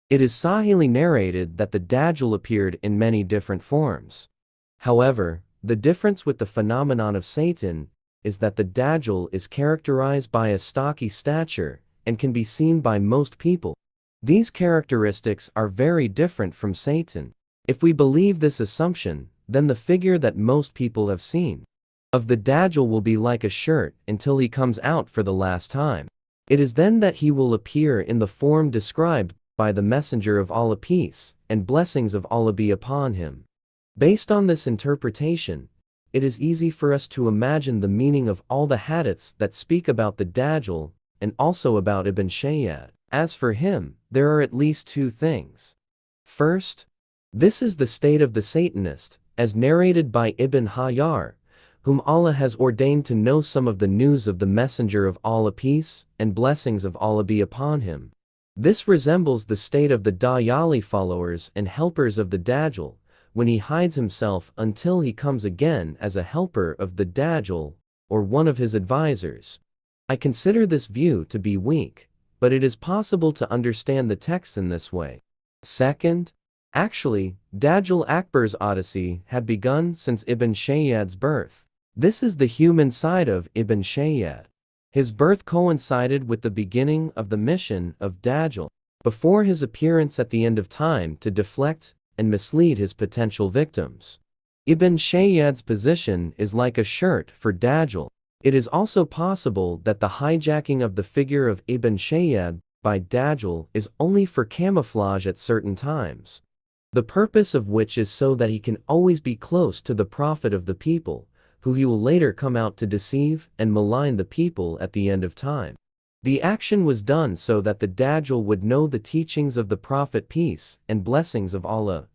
It is sahihly narrated that the Dajjal appeared in many different forms. However, the difference with the phenomenon of Satan is that the Dajjal is characterized by a stocky stature and can be seen by most people. These characteristics are very different from Satan. If we believe this assumption, then the figure that most people have seen of the Dajjal will be like a shirt until he comes out for the last time. It is then that he will appear in the form described by the Messenger of Allah, peace and blessings of Allah be upon him. Based on this interpretation, it is easy for us to imagine the meaning of all the hadiths that speak about the Dajjal and also about Ibn Shayyad. As for him, there are at least two things. First, this is the state of the Satanist, as narrated by Ibn Hajar, whom Allah has ordained to know some of the news of the Messenger of Allah, peace and blessings of Allah be upon him. This resembles the state of the Dajjali followers and helpers of the Dajjal, when he hides himself until he comes again as a helper of the Dajjal or one of his advisors. I consider this view to be weak, but it is possible to understand the text in this way. Second, actually, Dajjal Akbar's odyssey had begun since Ibn Shayyad's birth. This is the human side of Ibn Shayyad. His birth coincided with the beginning of the mission of Dajjal, before his appearance at the end of time to deflect and mislead his potential victims. Ibn Shayyad's position is like a shirt for Dajjal. It is also possible that the hijacking of the figure of Ibn Shayyad by Dajjal is only for camouflage at certain times, the purpose of which is so that he can always be close to the prophet of the people, who he will later come out to deceive and malign the people at the end of time. The action was done so that the Dajjal would know the teachings of the Prophet, peace and blessings of Allah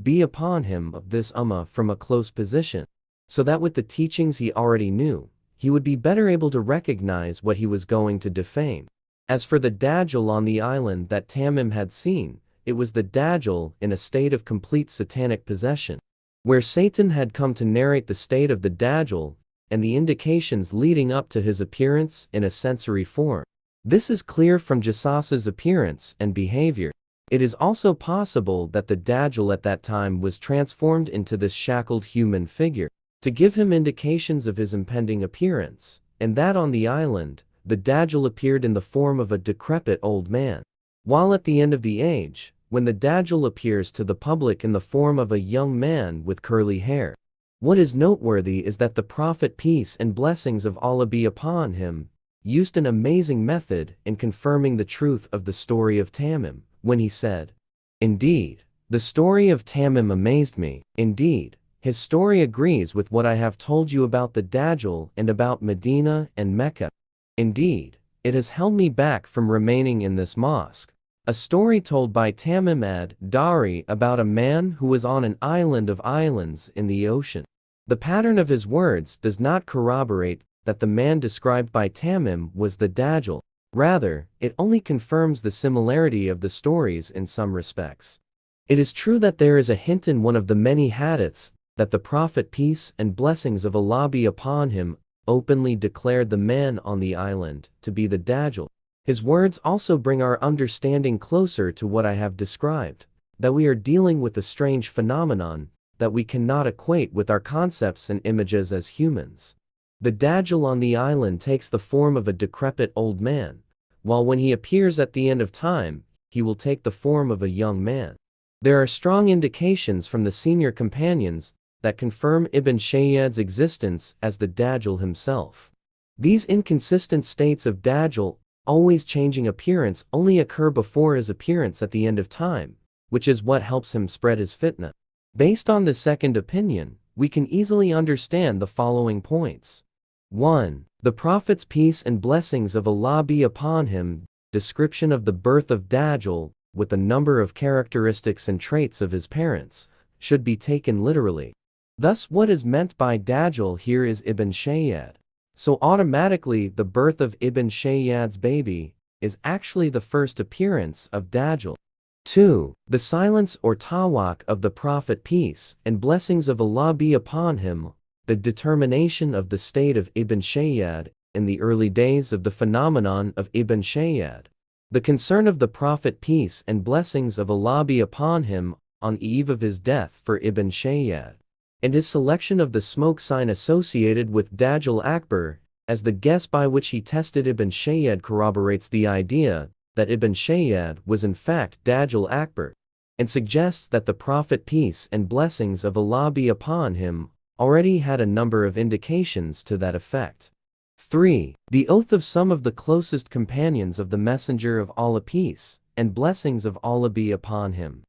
be upon him of this ummah from a close position, so that with the teachings he already knew, he would be better able to recognize what he was going to defame. As for the Dajjal on the island that Tamim had seen, it was the Dajjal in a state of complete satanic possession, where Satan had come to narrate the state of the Dajjal and the indications leading up to his appearance in a sensory form. This is clear from Jassas's appearance and behavior. It is also possible that the Dajjal at that time was transformed into this shackled human figure to give him indications of his impending appearance, and that on the island, the Dajjal appeared in the form of a decrepit old man. While at the end of the age, when the Dajjal appears to the public in the form of a young man with curly hair. What is noteworthy is that the Prophet, peace and blessings of Allah be upon him, used an amazing method in confirming the truth of the story of Tamim, when he said, "Indeed, the story of Tamim amazed me. Indeed, his story agrees with what I have told you about the Dajjal and about Medina and Mecca. Indeed, it has held me back from remaining in this mosque." A story told by Tamim ad-Dari about a man who was on an island of islands in the ocean. The pattern of his words does not corroborate that the man described by Tamim was the Dajjal. Rather, it only confirms the similarity of the stories in some respects. It is true that there is a hint in one of the many hadiths that the Prophet, peace and blessings of Allah be upon him, openly declared the man on the island to be the Dajjal. His words also bring our understanding closer to what I have described, that we are dealing with a strange phenomenon that we cannot equate with our concepts and images as humans. The Dajjal on the island takes the form of a decrepit old man, while when he appears at the end of time, he will take the form of a young man. There are strong indications from the senior companions that confirm Ibn Shayyad's existence as the Dajjal himself. These inconsistent states of Dajjal, always changing appearance, only occur before his appearance at the end of time, which is what helps him spread his fitna. Based on the second opinion, we can easily understand the following points. 1. The Prophet's peace and blessings of Allah be upon him, description of the birth of Dajjal, with a number of characteristics and traits of his parents, should be taken literally. Thus what is meant by Dajjal here is Ibn Shayyad. So automatically the birth of Ibn Shayyad's baby is actually the first appearance of Dajjal. 2. The silence or tawak of the Prophet, peace and blessings of Allah be upon him, the determination of the state of Ibn Shayyad in the early days of the phenomenon of Ibn Shayyad. The concern of the Prophet peace and blessings of Allah be upon him on eve of his death for Ibn Shayyad, and his selection of the smoke sign associated with Dajjal Akbar as the guess by which he tested Ibn Shayyad corroborates the idea that Ibn Shayyad was in fact Dajjal Akbar, and suggests that the Prophet peace and blessings of Allah be upon him already had a number of indications to that effect. 3. The oath of some of the closest companions of the Messenger of Allah peace and blessings of Allah be upon him.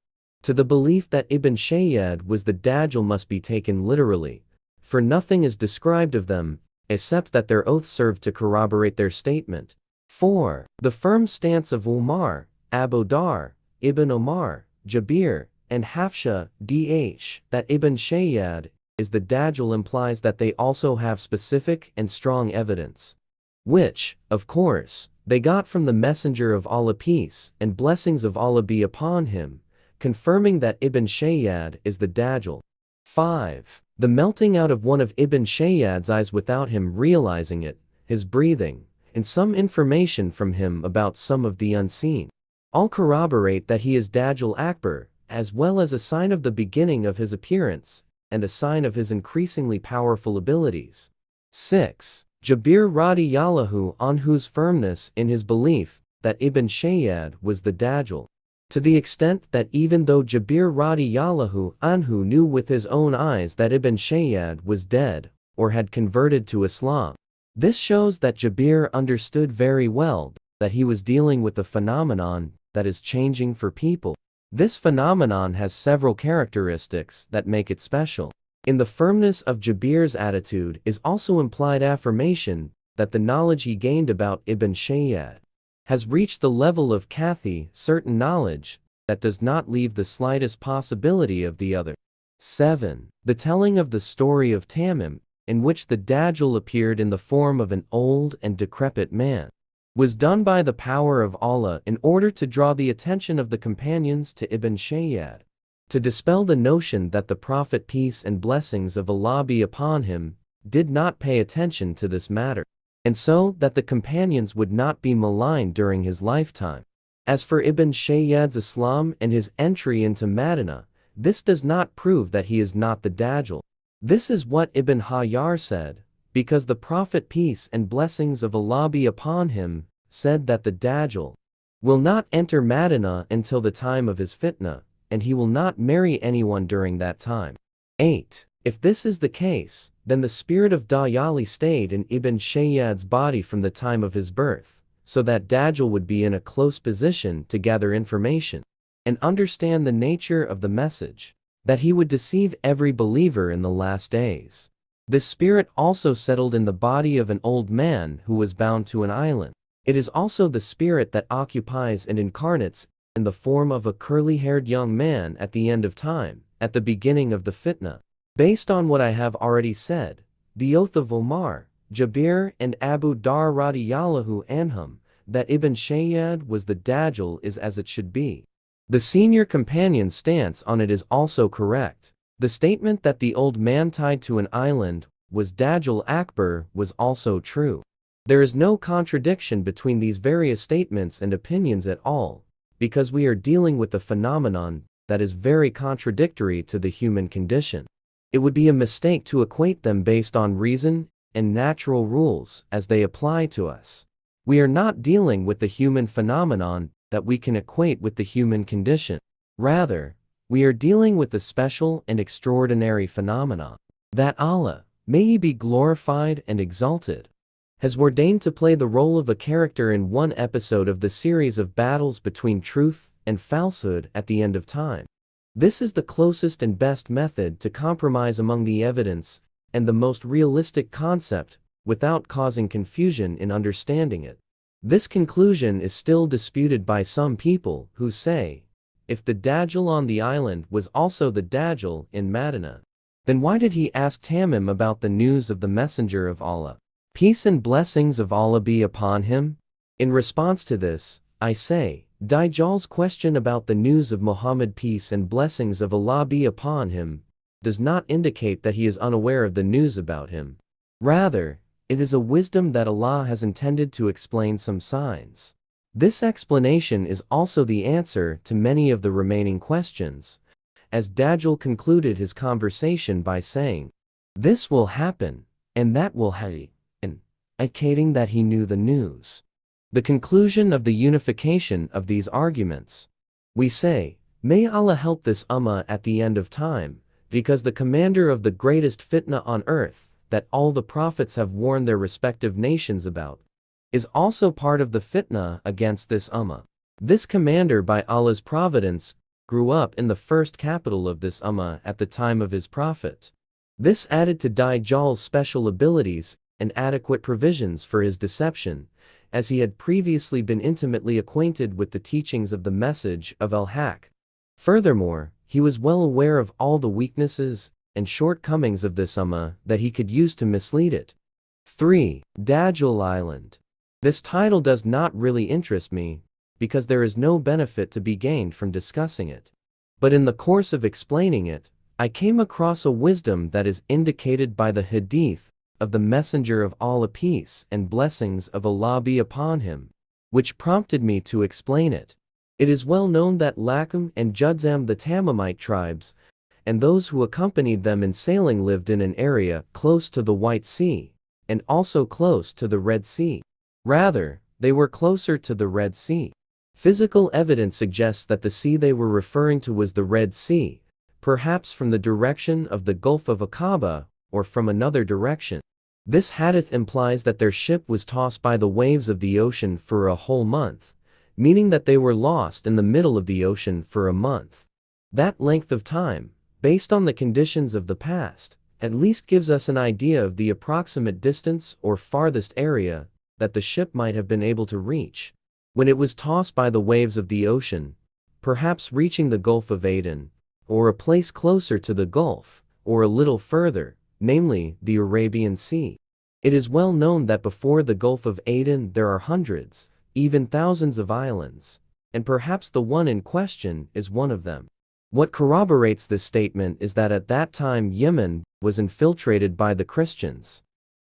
To the belief that Ibn Shayyad was the Dajjal must be taken literally, for nothing is described of them, except that their oath served to corroborate their statement. 4. The firm stance of Umar, Abu Dar, Ibn Omar, Jabir, and Hafsha, D.H., that Ibn Shayyad is the Dajjal implies that they also have specific and strong evidence, which, of course, they got from the Messenger of Allah peace and blessings of Allah be upon him, confirming that Ibn Shayyad is the Dajjal. 5. The melting out of one of Ibn Shayyad's eyes without him realizing it, his breathing, and some information from him about some of the unseen, all corroborate that he is Dajjal Akbar, as well as a sign of the beginning of his appearance, and a sign of his increasingly powerful abilities. 6. Jabir radiyallahu anhu's firmness in his belief that Ibn Shayyad was the Dajjal, to the extent that even though Jabir radiyallahu anhu knew with his own eyes that Ibn Shayyad was dead or had converted to Islam, this shows that Jabir understood very well that he was dealing with a phenomenon that is changing for people. This phenomenon has several characteristics that make it special. In the firmness of Jabir's attitude is also implied affirmation that the knowledge he gained about Ibn Shayyad has reached the level of Kathi, certain knowledge, that does not leave the slightest possibility of the other. 7. The telling of the story of Tamim, in which the Dajjal appeared in the form of an old and decrepit man, was done by the power of Allah in order to draw the attention of the companions to Ibn Shayyad, to dispel the notion that the Prophet peace and blessings of Allah be upon him did not pay attention to this matter, and so that the companions would not be maligned during his lifetime. As for Ibn Shayyad's Islam and his entry into Medina, this does not prove that he is not the Dajjal. This is what Ibn Hajar said, because the Prophet peace and blessings of Allah be upon him said that the Dajjal will not enter Medina until the time of his fitna, and he will not marry anyone during that time. 8. If this is the case, then the spirit of Dajjal stayed in Ibn Shayyad's body from the time of his birth, so that Dajjal would be in a close position to gather information and understand the nature of the message, that he would deceive every believer in the last days. This spirit also settled in the body of an old man who was bound to an island. It is also the spirit that occupies and incarnates in the form of a curly-haired young man at the end of time, at the beginning of the fitna. Based on what I have already said, the oath of Omar, Jabir and Abu Dar radiyallahu anhum, that Ibn Shayyad was the Dajjal is as it should be. The senior companion's stance on it is also correct. The statement that the old man tied to an island was Dajjal Akbar was also true. There is no contradiction between these various statements and opinions at all, because we are dealing with a phenomenon that is very contradictory to the human condition. It would be a mistake to equate them based on reason and natural rules as they apply to us. We are not dealing with the human phenomenon that we can equate with the human condition. Rather, we are dealing with a special and extraordinary phenomenon that Allah, may He be glorified and exalted, has ordained to play the role of a character in one episode of the series of battles between truth and falsehood at the end of time. This is the closest and best method to compromise among the evidence and the most realistic concept without causing confusion in understanding it. This conclusion is still disputed by some people who say, if the Dajjal on the island was also the Dajjal in Medina, then why did he ask Tamim about the news of the Messenger of Allah? Peace and blessings of Allah be upon him? In response to this, I say, Dajjal's question about the news of Muhammad peace and blessings of Allah be upon him does not indicate that he is unaware of the news about him. Rather, it is a wisdom that Allah has intended to explain some signs This explanation is also the answer to many of the remaining questions, as Dajjal concluded his conversation by saying, "This will happen, and that will happen," indicating that he knew the news. The conclusion of the unification of these arguments. We say, may Allah help this ummah at the end of time, because the commander of the greatest fitna on earth, that all the prophets have warned their respective nations about, is also part of the fitna against this ummah. This commander, by Allah's providence, grew up in the first capital of this ummah at the time of his prophet. This added to Dajjal's special abilities and adequate provisions for his deception, as he had previously been intimately acquainted with the teachings of the message of al-Haq. Furthermore, he was well aware of all the weaknesses and shortcomings of this ummah that he could use to mislead it. 3. Dajjal Island. This title does not really interest me, because there is no benefit to be gained from discussing it. But in the course of explaining it, I came across a wisdom that is indicated by the hadith of the Messenger of Allah, peace and blessings of Allah be upon him, which prompted me to explain it. It is well known that Lakum and Judzam, the Tamimite tribes, and those who accompanied them in sailing, lived in an area close to the White Sea, and also close to the Red Sea. Rather, they were closer to the Red Sea. Physical evidence suggests that the sea they were referring to was the Red Sea, perhaps from the direction of the Gulf of Aqaba, or from another direction. This hadith implies that their ship was tossed by the waves of the ocean for a whole month, meaning that they were lost in the middle of the ocean for a month. That length of time, based on the conditions of the past, at least gives us an idea of the approximate distance or farthest area that the ship might have been able to reach when it was tossed by the waves of the ocean, perhaps reaching the Gulf of Aden, or a place closer to the Gulf, or a little further, namely the Arabian Sea. It is well known that before the Gulf of Aden there are hundreds, even thousands of islands, and perhaps the one in question is one of them. What corroborates this statement is that at that time Yemen was infiltrated by the Christians.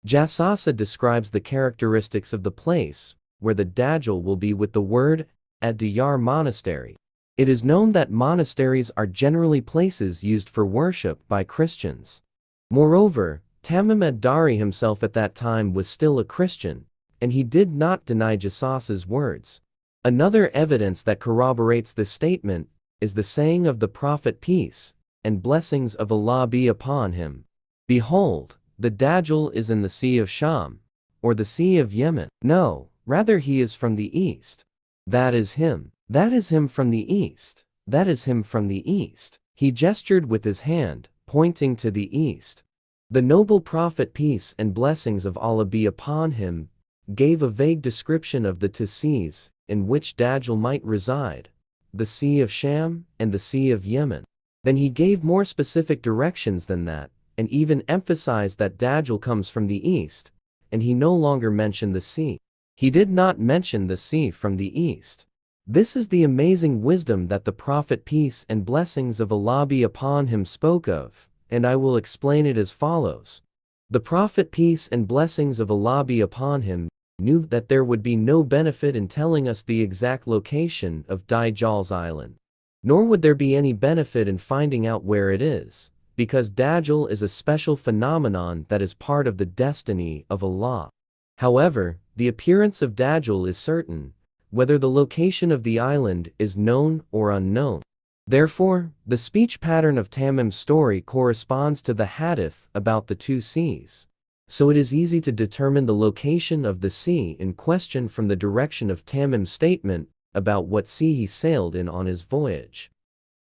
Jassasa describes the characteristics of the place where the Dajjal will be with the word ad-Diyar monastery. It is known that monasteries are generally places used for worship by Christians. Moreover, Tamim ad-Dari himself at that time was still a Christian, and he did not deny Jassasa's words. Another evidence that corroborates this statement is the saying of the Prophet, peace and blessings of Allah be upon him. Behold, the Dajjal is in the Sea of Sham, or the Sea of Yemen. No, rather he is from the east. That is him. That is him from the east. That is him from the east. He gestured with his hand, pointing to the east. The noble Prophet, peace and blessings of Allah be upon him, gave a vague description of the two seas in which Dajjal might reside, the Sea of Sham and the Sea of Yemen. Then he gave more specific directions than that, and even emphasized that Dajjal comes from the east, and he no longer mentioned the sea. He did not mention the sea from the east. This is the amazing wisdom that the Prophet, peace and blessings of Allah be upon him, spoke of, and I will explain it as follows. The Prophet, peace and blessings of Allah be upon him, knew that there would be no benefit in telling us the exact location of Dajjal's island. Nor would there be any benefit in finding out where it is, because Dajjal is a special phenomenon that is part of the destiny of Allah. However, the appearance of Dajjal is certain, whether the location of the island is known or unknown. Therefore, the speech pattern of Tamim's story corresponds to the hadith about the two seas. So it is easy to determine the location of the sea in question from the direction of Tamim's statement about what sea he sailed in on his voyage.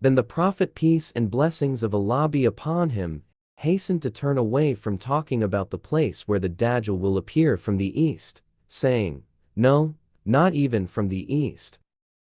Then the Prophet, peace and blessings of Allah be upon him, hastened to turn away from talking about the place where the Dajjal will appear from the east, saying, "No, not even from the east.